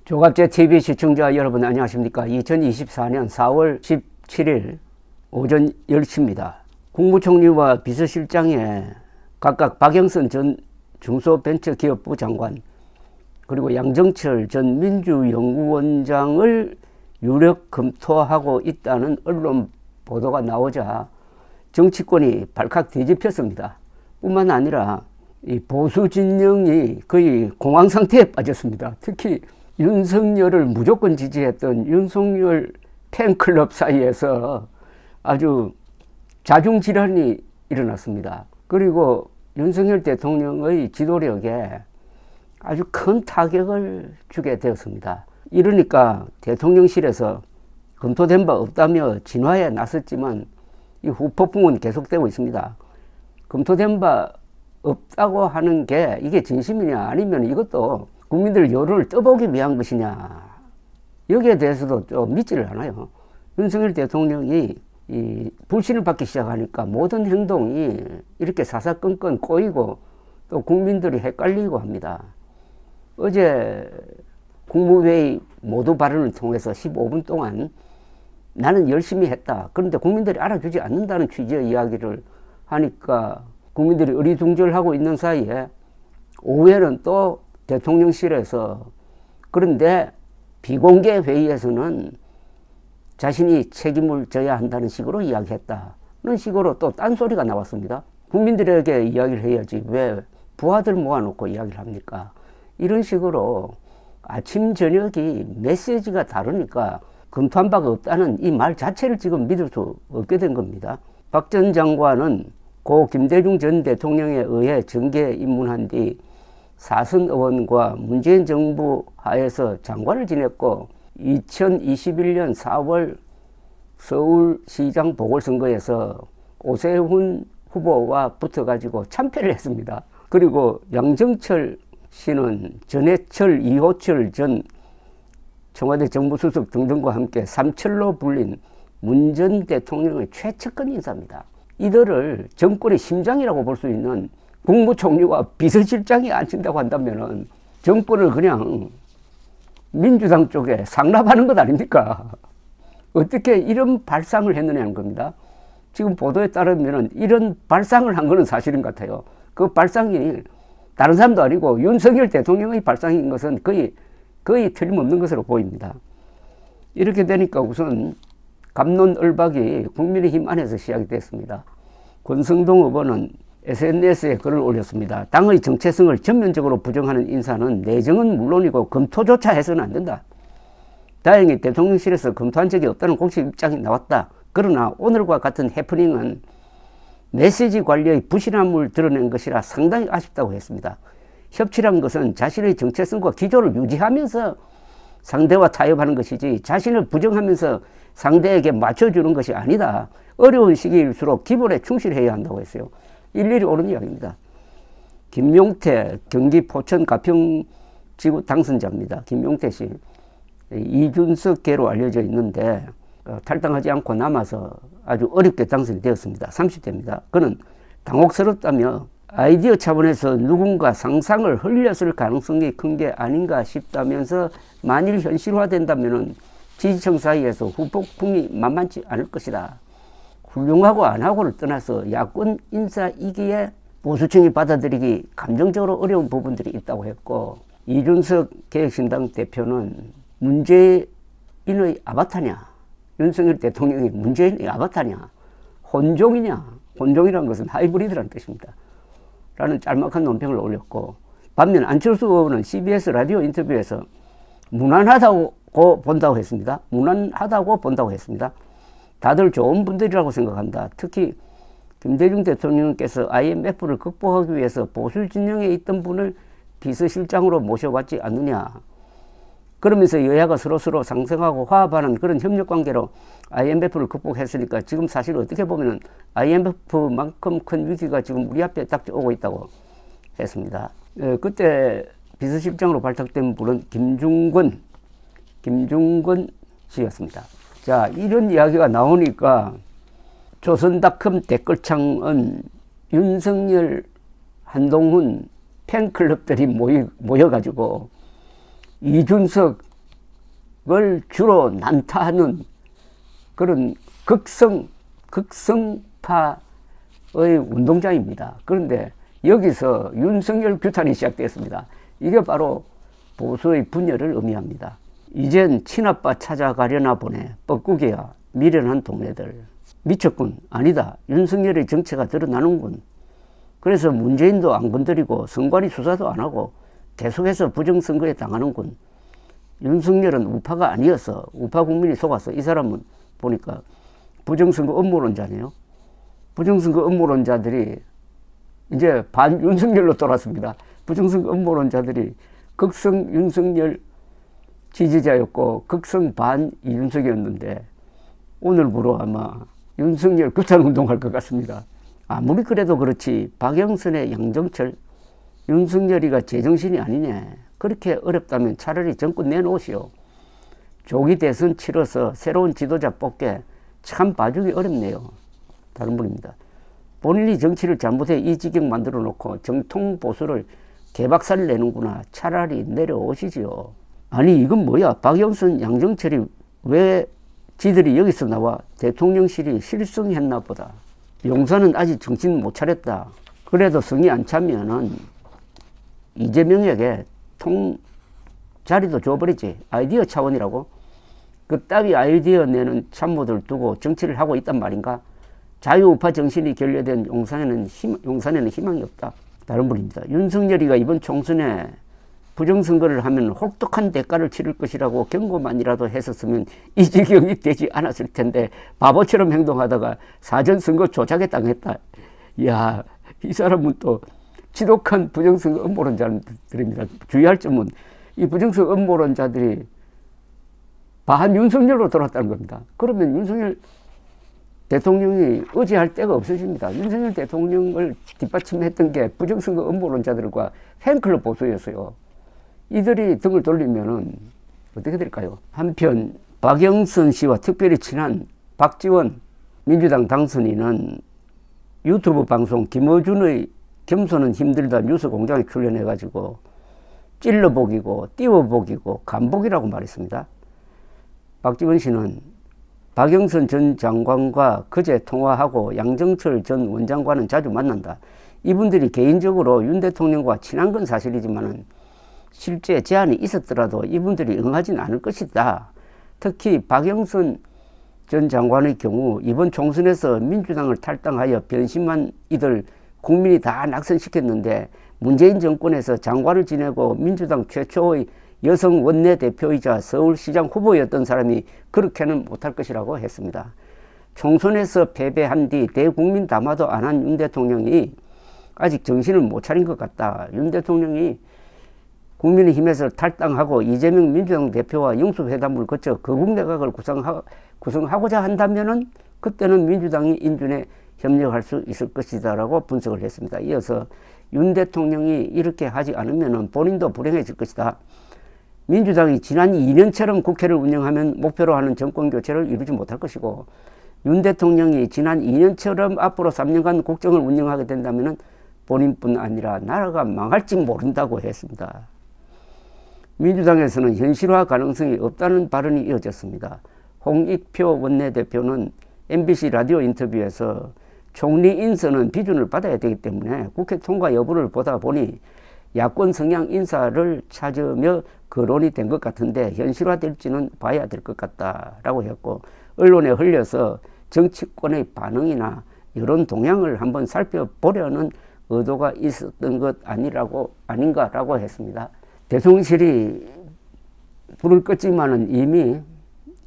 조갑제 TV 시청자 여러분 안녕하십니까. 2024년 4월 17일 오전 10시입니다. 국무총리와 비서실장에 각각 박영선 전 중소벤처기업부 장관 그리고 양정철 전 민주연구원장을 유력 검토하고 있다는 언론 보도가 나오자 정치권이 발칵 뒤집혔습니다. 뿐만 아니라 이 보수 진영이 거의 공황 상태에 빠졌습니다. 특히 윤석열을 무조건 지지했던 윤석열 팬클럽 사이에서 아주 자중질환이 일어났습니다. 그리고 윤석열 대통령의 지도력에 아주 큰 타격을 주게 되었습니다. 이러니까 대통령실에서 검토된 바 없다며 진화에 나섰지만 이 후폭풍은 계속되고 있습니다. 검토된 바 없다고 하는 게 이게 진심이냐 아니면 이것도 국민들 여론을 떠보기 위한 것이냐, 여기에 대해서도 좀 믿지를 않아요. 윤석열 대통령이 이 불신을 받기 시작하니까 모든 행동이 이렇게 사사건건 꼬이고 또 국민들이 헷갈리고 합니다. 어제 국무회의 모두 발언을 통해서 15분 동안 나는 열심히 했다. 그런데 국민들이 알아주지 않는다는 취지의 이야기를 하니까 국민들이 어리둥절하고 있는 사이에 오후에는 또 대통령실에서 그런데 비공개 회의에서는 자신이 책임을 져야 한다는 식으로 이야기했다. 그런 식으로 또 딴소리가 나왔습니다. 국민들에게 이야기를 해야지 왜 부하들 모아놓고 이야기를 합니까? 이런 식으로 아침 저녁이 메시지가 다르니까 검토한 바가 없다는 이 말 자체를 지금 믿을 수 없게 된 겁니다. 박 전 장관은 고 김대중 전 대통령에 의해 정계에 입문한 뒤 사선 의원과 문재인 정부 하에서 장관을 지냈고 2021년 4월 서울시장 보궐선거에서 오세훈 후보와 붙어가지고 참패를 했습니다. 그리고 양정철 씨는 전해철, 이호철 전 청와대 정무수석 등등과 함께 삼철로 불린 문 전 대통령의 최측근 인사입니다. 이들을 정권의 심장이라고 볼 수 있는 국무총리와 비서실장이 앉힌다고 한다면 정권을 그냥 민주당 쪽에 상납하는 것 아닙니까? 어떻게 이런 발상을 했느냐는 겁니다. 지금 보도에 따르면 이런 발상을 한 것은 사실인 것 같아요. 그 발상이 다른 사람도 아니고 윤석열 대통령의 발상인 것은 거의 틀림없는 것으로 보입니다. 이렇게 되니까 우선 갑론을박이 국민의힘 안에서 시작이 됐습니다. 권성동 후보는 SNS에 글을 올렸습니다. 당의 정체성을 전면적으로 부정하는 인사는 내정은 물론이고 검토조차 해서는 안 된다. 다행히 대통령실에서 검토한 적이 없다는 공식 입장이 나왔다. 그러나 오늘과 같은 해프닝은 메시지 관리의 부실함을 드러낸 것이라 상당히 아쉽다고 했습니다. 협치란 것은 자신의 정체성과 기조를 유지하면서 상대와 타협하는 것이지 자신을 부정하면서 상대에게 맞춰주는 것이 아니다. 어려운 시기일수록 기본에 충실해야 한다고 했어요. 일일이 옳은 이야기입니다. 김용태 경기 포천 가평지구 당선자입니다. 김용태 씨 이준석계로 알려져 있는데 탈당하지 않고 남아서 아주 어렵게 당선이 되었습니다. 30대입니다. 그는 당혹스럽다며 아이디어 차원에서 누군가 상상을 흘렸을 가능성이 큰 게 아닌가 싶다면서 만일 현실화된다면 지지층 사이에서 후폭풍이 만만치 않을 것이다. 훌륭하고 안 하고를 떠나서 야권 인사이기에 보수층이 받아들이기 감정적으로 어려운 부분들이 있다고 했고, 이준석 개혁신당 대표는 문재인의 아바타냐, 윤석열 대통령이 문재인의 아바타냐, 혼종이냐, 혼종이라는 것은 하이브리드라는 뜻입니다. 라는 짤막한 논평을 올렸고, 반면 안철수 의원은 CBS 라디오 인터뷰에서 무난하다고 본다고 했습니다. 무난하다고 본다고 했습니다. 다들 좋은 분들이라고 생각한다. 특히 김대중 대통령께서 IMF를 극복하기 위해서 보수 진영에 있던 분을 비서실장으로 모셔왔지 않느냐. 그러면서 여야가 서로 상생하고 화합하는 그런 협력관계로 IMF를 극복했으니까 지금 사실 어떻게 보면 IMF만큼 큰 위기가 지금 우리 앞에 딱 오고 있다고 했습니다. 그때 비서실장으로 발탁된 분은 김중근 씨였습니다. 자, 이런 이야기가 나오니까 조선닷컴 댓글창은 윤석열, 한동훈 팬클럽들이 모여가지고 이준석 주로 난타하는 그런 극성파의 운동장입니다. 그런데 여기서 윤석열 규탄이 시작되었습니다. 이게 바로 보수의 분열을 의미합니다. 이젠 친아빠 찾아가려나 보네. 뻐꾸기야. 미련한 동네들. 미쳤군. 아니다. 윤석열의 정체가 드러나는군. 그래서 문재인도 안 건드리고 선관위 수사도 안 하고 계속해서 부정선거에 당하는군. 윤석열은 우파가 아니어서 우파 국민이 속았어. 이 사람은 보니까 부정선거 음모론자네요. 부정선거 음모론자들이 이제 반 윤석열로 돌았습니다. 부정선거 음모론자들이 극성 윤석열 지지자였고 극성 반 이준석이었는데 오늘부로 아마 윤석열 규탄 운동할 것 같습니다. 아무리 그래도 그렇지 박영선의 양정철, 윤석열이가 제정신이 아니네. 그렇게 어렵다면 차라리 정권 내놓으시오. 조기 대선 치러서 새로운 지도자 뽑게 참 봐주기 어렵네요. 다른 분입니다. 본인이 정치를 잘못해 이 지경 만들어 놓고 정통 보수를 개박살 내는구나. 차라리 내려오시지요. 아니 이건 뭐야. 박영선 양정철이 왜 지들이 여기서 나와 대통령실이 실성했나 보다. 용산은 아직 정신 못 차렸다. 그래도 성이 안 차면은 이재명에게 자리도 줘버리지. 아이디어 차원이라고. 그 따위 아이디어 내는 참모들 두고 정치를 하고 있단 말인가. 자유우파 정신이 결여된 용산에는 희망이 없다. 다른 분입니다. 윤석열이가 이번 총선에 부정선거를 하면 혹독한 대가를 치를 것이라고 경고만이라도 했었으면 이 지경이 되지 않았을 텐데 바보처럼 행동하다가 사전선거 조작에 당했다. 이야, 이 사람은 또 지독한 부정선거 음모론자들입니다. 주의할 점은 이 부정선거 음모론자들이 반 윤석열로 돌아왔다는 겁니다. 그러면 윤석열 대통령이 의지할 데가 없어집니다. 윤석열 대통령을 뒷받침했던 게 부정선거 음모론자들과 팬클럽 보수였어요. 이들이 등을 돌리면은 어떻게 될까요? 한편 박영선 씨와 특별히 친한 박지원 민주당 당선인은 유튜브 방송 김어준의 겸손은 힘들다 뉴스공장에 출연해가지고 찔러보기고 띄워보기고 간보기라고 말했습니다. 박지원 씨는 박영선 전 장관과 그제 통화하고 양정철 전 원장과는 자주 만난다. 이분들이 개인적으로 윤 대통령과 친한 건 사실이지만은 실제 제안이 있었더라도 이분들이 응하진 않을 것이다. 특히 박영선 전 장관의 경우 이번 총선에서 민주당을 탈당하여 변심한 이들 국민이 다 낙선시켰는데 문재인 정권에서 장관을 지내고 민주당 최초의 여성 원내대표이자 서울시장 후보였던 사람이 그렇게는 못할 것이라고 했습니다. 총선에서 패배한 뒤 대국민 담화도 안 한 윤 대통령이 아직 정신을 못 차린 것 같다. 윤 대통령이 국민의힘에서 탈당하고 이재명 민주당 대표와 영수회담을 거쳐 거국내각을 구성하고자 한다면은 그때는 민주당이 인준에 협력할 수 있을 것이다 라고 분석을 했습니다. 이어서 윤 대통령이 이렇게 하지 않으면은 본인도 불행해질 것이다. 민주당이 지난 2년처럼 국회를 운영하면 목표로 하는 정권교체를 이루지 못할 것이고 윤 대통령이 지난 2년처럼 앞으로 3년간 국정을 운영하게 된다면 본인뿐 아니라 나라가 망할지 모른다고 했습니다. 민주당에서는 현실화 가능성이 없다는 발언이 이어졌습니다. 홍익표 원내대표는 MBC 라디오 인터뷰에서 총리 인선은 비준을 받아야 되기 때문에 국회 통과 여부를 보다 보니 야권 성향 인사를 찾으며 거론이 된 것 같은데 현실화될지는 봐야 될 것 같다라고 했고 언론에 흘려서 정치권의 반응이나 여론 동향을 한번 살펴보려는 의도가 있었던 것 아닌가라고 했습니다. 대통령실이 불을 껐지만은 이미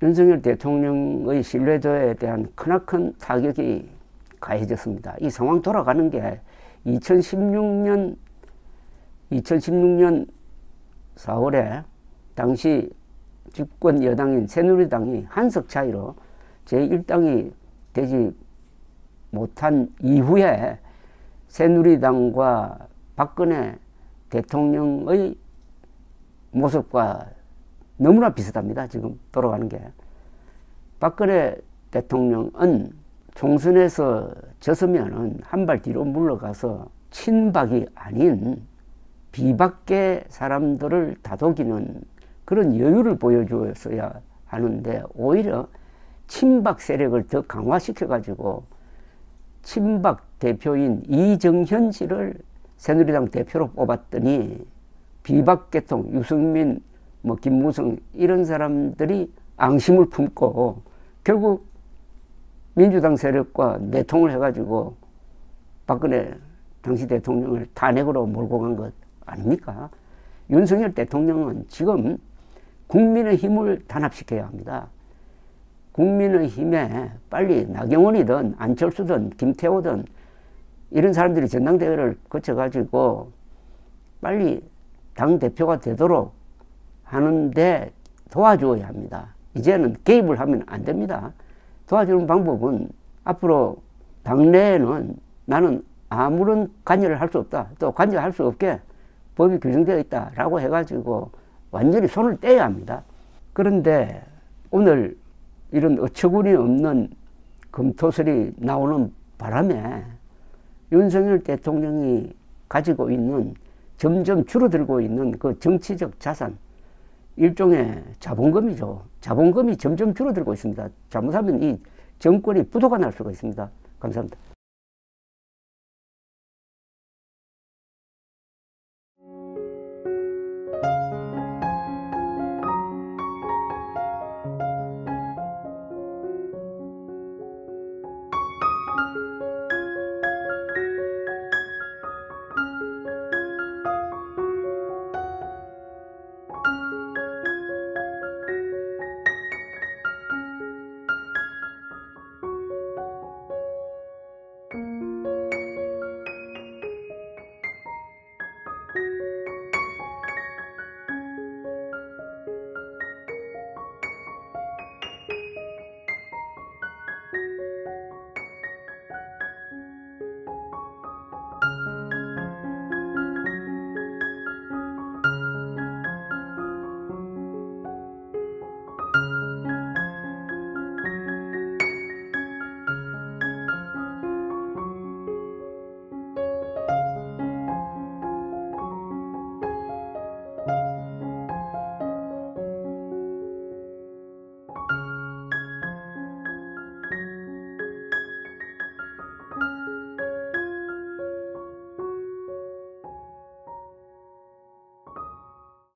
윤석열 대통령의 신뢰도에 대한 크나큰 타격이 가해졌습니다. 이 상황 돌아가는 게 2016년 4월에 당시 집권 여당인 새누리당이 한석 차이로 제1당이 되지 못한 이후에 새누리당과 박근혜 대통령의 모습과 너무나 비슷합니다. 지금 돌아가는 게. 박근혜 대통령은 총선에서 졌으면은 한 발 뒤로 물러가서 친박이 아닌 비박계 사람들을 다독이는 그런 여유를 보여주었어야 하는데 오히려 친박 세력을 더 강화시켜 가지고 친박 대표인 이정현 씨를 새누리당 대표로 뽑았더니 비박계통 유승민, 뭐 김무성 이런 사람들이 앙심을 품고 결국 민주당 세력과 내통을 해가지고 박근혜 당시 대통령을 탄핵으로 몰고 간 것 아닙니까? 윤석열 대통령은 지금 국민의 힘을 단합시켜야 합니다. 국민의 힘에 빨리 나경원이든 안철수든 김태호든 이런 사람들이 전당대회를 거쳐가지고 빨리 당대표가 되도록 하는데 도와줘야 합니다. 이제는 개입을 하면 안 됩니다. 도와주는 방법은 앞으로 당내에는 나는 아무런 관여를 할 수 없다. 또 관여할 수 없게 법이 규정되어 있다라고 해가지고 완전히 손을 떼야 합니다. 그런데 오늘 이런 어처구니 없는 검토설이 나오는 바람에 윤석열 대통령이 가지고 있는 점점 줄어들고 있는 그 정치적 자산, 일종의 자본금이죠. 자본금이 점점 줄어들고 있습니다. 잘못하면 이 정권이 부도가 날 수가 있습니다. 감사합니다.